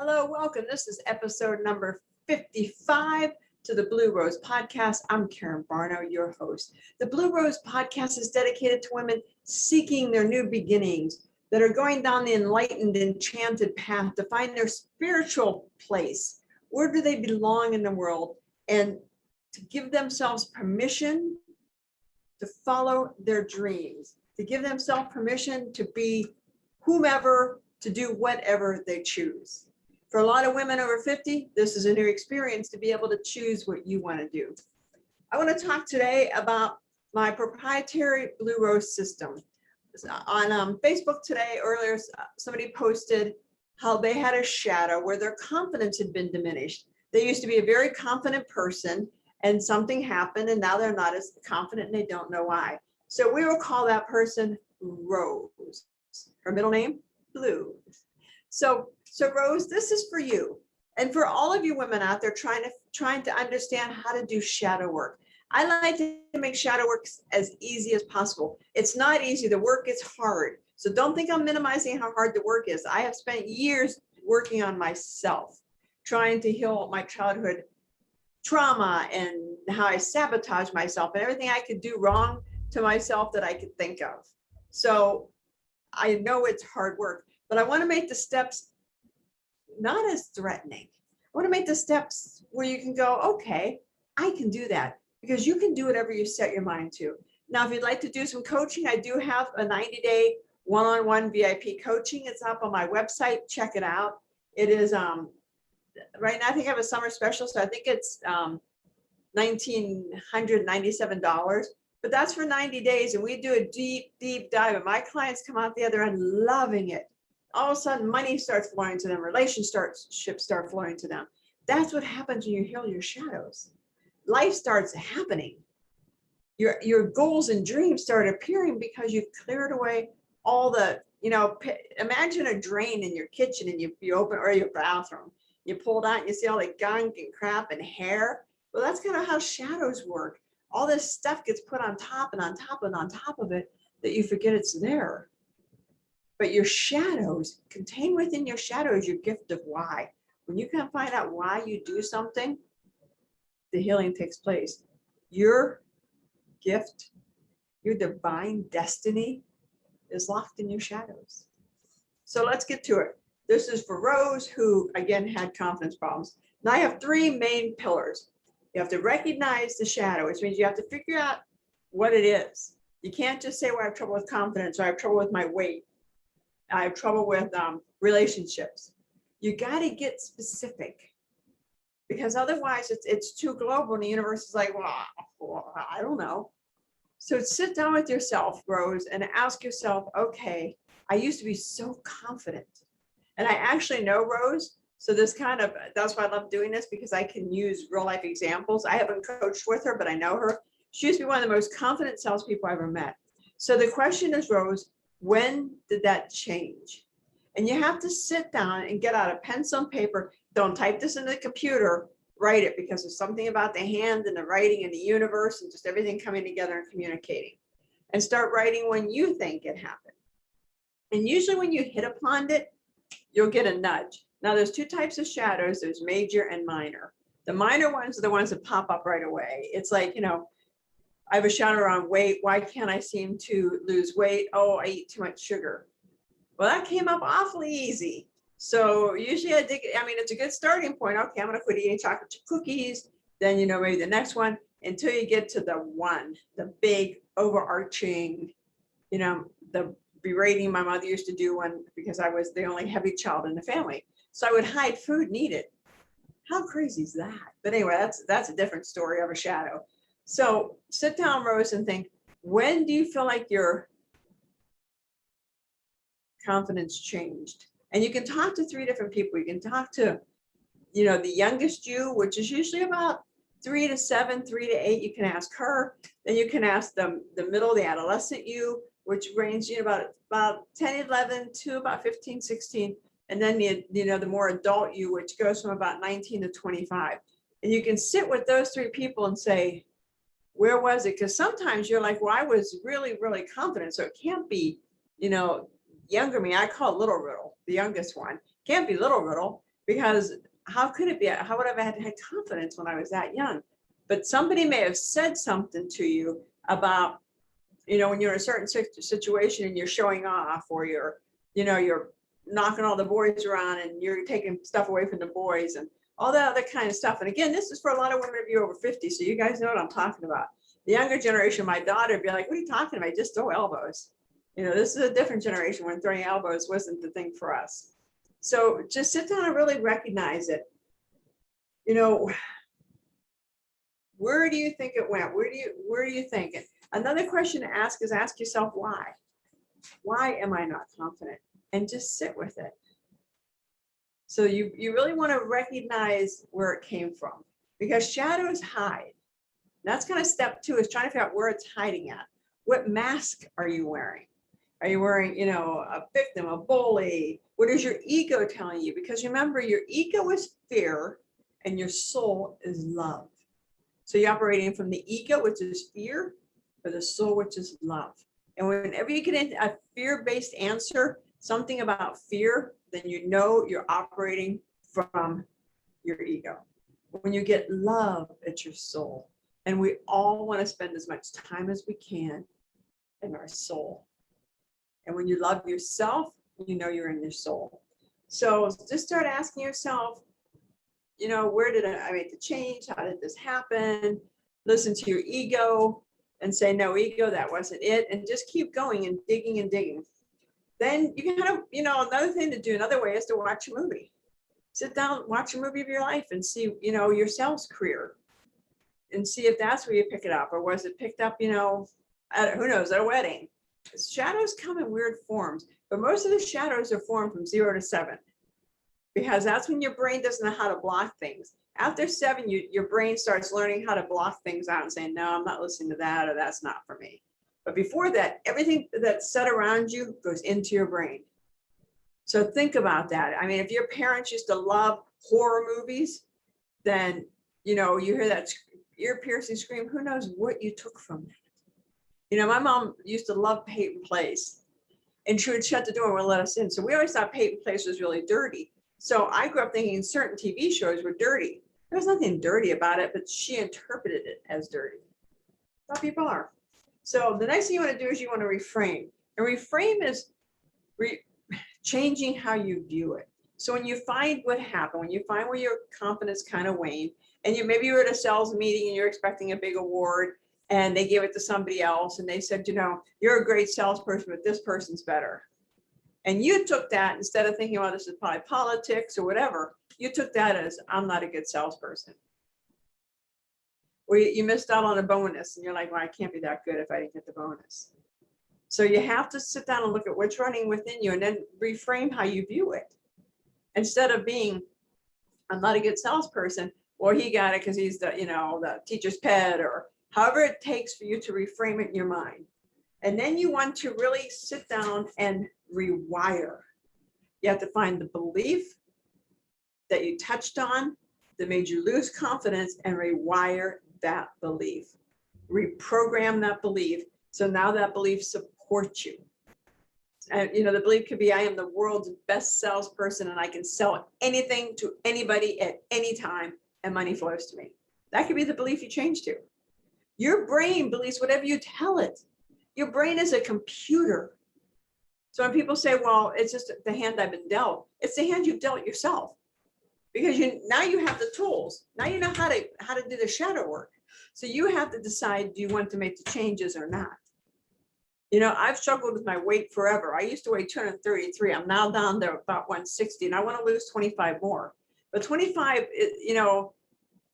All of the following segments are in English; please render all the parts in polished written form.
Hello, welcome. This is episode number 55 to the Blue Rose Podcast. I'm Karen Barno, your host. The Blue Rose Podcast is dedicated to women seeking their new beginnings that are going down the enlightened, enchanted path to find their spiritual place. Where do they belong in the world? And to give themselves permission to follow their dreams, to give themselves permission to be whomever, to do whatever they choose. For a lot of women over 50, this is a new experience to be able to choose what you want to do. I want to talk today about my proprietary Blue Rose system. On Facebook today, earlier, somebody posted how they had a shadow where their confidence had been diminished. They used to be a very confident person and something happened and now they're not as confident and they don't know why. So we will call that person Rose. Her middle name, Blue. So Rose, this is for you. And for all of you women out there trying to understand how to do shadow work. I like to make shadow work as easy as possible. It's not easy. The work is hard. So don't think I'm minimizing how hard the work is. I have spent years working on myself, trying to heal my childhood trauma and how I sabotage myself and everything I could do wrong to myself that I could think of. So I know it's hard work, but I want to make the steps not as threatening. I want to make the steps where you can go, okay, I can do that, because you can do whatever you set your mind to. Now, if you'd like to do some coaching, I do have a 90-day one-on-one VIP coaching. It's up on my website. Check it out. It is right now I think I have a summer special, so I think it's $1,997. But that's for 90 days, and we do a deep dive. And my clients come out the other end loving it. All of a sudden, money starts flowing to them, relationships start flowing to them. That's what happens when you heal your shadows. Life starts happening. Your goals and dreams start appearing because you've cleared away all the, imagine a drain in your kitchen and you open, or your bathroom. You pull it out and you see all the gunk and crap and hair. Well, that's kind of how shadows work. All this stuff gets put on top and on top and on top of it that you forget it's there. But your shadows, contained within your shadow is your gift of why. When you can find out why you do something, the healing takes place. Your gift, your divine destiny is locked in your shadows. So let's get to it. This is for Rose, who again had confidence problems. Now I have three main pillars. You have to recognize the shadow, which means you have to figure out what it is. You can't just say, well, I have trouble with confidence, or I have trouble with my weight. I have trouble with relationships. You got to get specific, because otherwise it's too global and the universe is like, well, I don't know. So sit down with yourself, Rose, and ask yourself, okay, I used to be so confident. And I actually know Rose. So that's why I love doing this, because I can use real life examples. I haven't coached with her, but I know her. She used to be one of the most confident salespeople I ever met. So the question is, Rose, when did that change? And you have to sit down and get out a pencil and paper. Don't type this into the computer, write it, because there's something about the hand and the writing and the universe and just everything coming together and communicating. And start writing when you think it happened. And usually when you hit upon it, you'll get a nudge. Now there's two types of shadows. There's major and minor. The minor ones are the ones that pop up right away. It's like, I have a shadow around weight. Why can't I seem to lose weight? Oh, I eat too much sugar. Well, that came up awfully easy. So usually it's a good starting point. Okay, I'm going to quit eating chocolate chip cookies. Then, maybe the next one, until you get to the one, the big overarching, the berating my mother used to do one, because I was the only heavy child in the family. So I would hide food and eat it. How crazy is that? But anyway, that's a different story of a shadow. So sit down, Rose, and think, when do you feel like your confidence changed? And you can talk to three different people. You can talk to, the youngest you, which is usually about 3 to 7, 3 to 8. You can ask her. Then you can ask the middle, the adolescent you, which ranges about 10, 11 to about 15, 16. And then the more adult you, which goes from about 19 to 25. And you can sit with those three people and say, where was it? Because sometimes you're like, well, I was really, really confident. So it can't be, younger me. I call Little Riddle, the youngest one. Can't be Little Riddle, because how could it be? How would I have had confidence when I was that young? But somebody may have said something to you about, when you're in a certain situation and you're showing off, or you're knocking all the boys around and you're taking stuff away from the boys and all that other kind of stuff. And again, this is for a lot of women of you over 50. So you guys know what I'm talking about. The younger generation, my daughter would be like, what are you talking about? Just throw elbows. This is a different generation when throwing elbows wasn't the thing for us. So just sit down and really recognize it. Where do you think it went? Where do you think it? Another question to ask is ask yourself why. Why am I not confident? And just sit with it. So you really want to recognize where it came from, because shadows hide. That's kind of step 2, is trying to figure out where it's hiding at. What mask are you wearing? Are you wearing, a victim, a bully? What is your ego telling you? Because remember, your ego is fear and your soul is love. So you're operating from the ego, which is fear, or the soul, which is love. And whenever you get into a fear-based answer, something about fear, then you're operating from your ego. When you get love, it's your soul. And we all want to spend as much time as we can in our soul. And when you love yourself, you're in your soul. So just start asking yourself, where did I make the change? How did this happen? Listen to your ego and say, no, ego, that wasn't it. And just keep going and digging and digging. Then you can another thing to do, another way is to watch a movie. Sit down, watch a movie of your life and see, your sales career, and see if that's where you pick it up, or was it picked up, who knows, at a wedding. Shadows come in weird forms, but most of the shadows are formed from 0 to 7, because that's when your brain doesn't know how to block things. After 7, your brain starts learning how to block things out and saying, no, I'm not listening to that, or that's not for me. But before that, everything that's said around you goes into your brain. So think about that. I mean, if your parents used to love horror movies, then, you hear that ear-piercing scream, who knows what you took from that. My mom used to love Peyton Place, and she would shut the door and wouldn't let us in. So we always thought Peyton Place was really dirty. So I grew up thinking certain TV shows were dirty. There was nothing dirty about it, but she interpreted it as dirty. A lot of people are. So the next thing you want to do is you want to reframe. And reframe is changing how you view it. So when you find what happened, when you find where your confidence kind of waned, and maybe you were at a sales meeting and you're expecting a big award, and they gave it to somebody else, and they said, you're a great salesperson, but this person's better. And you took that, instead of thinking, well, this is probably politics or whatever, you took that as, I'm not a good salesperson. Or you missed out on a bonus, and you're like, well, I can't be that good if I didn't get the bonus. So you have to sit down and look at what's running within you, and then reframe how you view it. Instead of being, I'm not a good salesperson, or he got it because he's the teacher's pet, or however it takes for you to reframe it in your mind. And then you want to really sit down and rewire. You have to find the belief that you touched on that made you lose confidence, and rewire that belief. Reprogram that belief. So now that belief supports you. And the belief could be, I am the world's best salesperson, and I can sell anything to anybody at any time, and money flows to me. That could be the belief you change to. Your brain believes whatever you tell it. Your brain is a computer. So when people say, well, it's just the hand I've been dealt, it's the hand you've dealt yourself. Because now you have the tools. Now you know how to do the shadow work. So you have to decide, do you want to make the changes or not? I've struggled with my weight forever. I used to weigh 233. I'm now down to about 160, and I want to lose 25 more. But 25,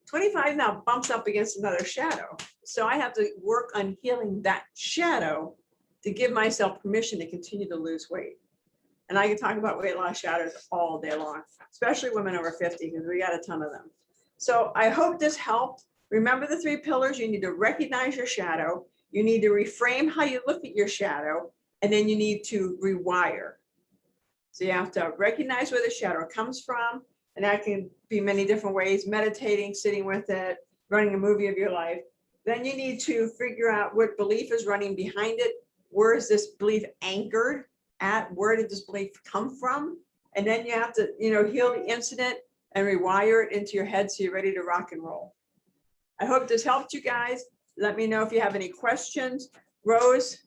25 now bumps up against another shadow. So I have to work on healing that shadow to give myself permission to continue to lose weight. And I can talk about weight loss shadows all day long, especially women over 50, because we got a ton of them. So I hope this helped. Remember the 3 pillars. You need to recognize your shadow. You need to reframe how you look at your shadow, and then you need to rewire. So you have to recognize where the shadow comes from, and that can be many different ways: meditating, sitting with it, running a movie of your life. Then you need to figure out what belief is running behind it. Where is this belief anchored at? Where did this belief come from? And then you have to, heal the incident and rewire it into your head so you're ready to rock and roll. I hope this helped you guys. Let me know if you have any questions. Rose,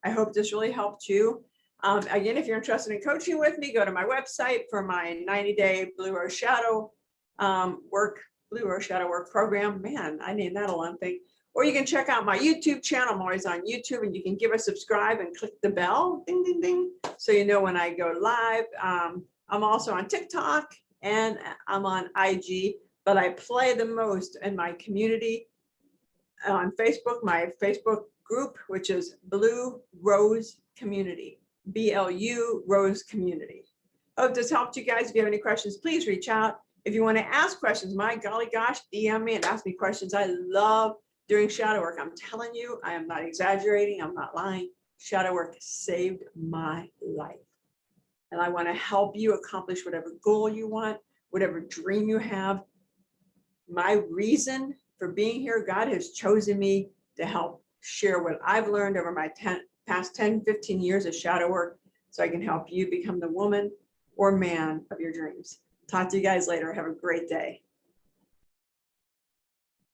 I hope this really helped you. Again, if you're interested in coaching with me, go to my website for my 90-day Blue Rose Shadow work program. Man, I named that a long thing. Or you can check out my YouTube channel. I'm always on YouTube, and you can give a subscribe and click the bell, ding, ding, ding, so you know when I go live. I'm also on TikTok and I'm on IG, but I play the most in my community on Facebook, my Facebook group, which is Blue Rose Community, BLU Rose Community. Hope this helped you guys. If you have any questions, please reach out. If you want to ask questions, my golly gosh, DM me and ask me questions. I love doing shadow work. I'm telling you, I am not exaggerating. I'm not lying. Shadow work saved my life. And I want to help you accomplish whatever goal you want, whatever dream you have. My reason for being here, God has chosen me to help share what I've learned over my past 10, 15 years of shadow work, so I can help you become the woman or man of your dreams. Talk to you guys later. Have a great day.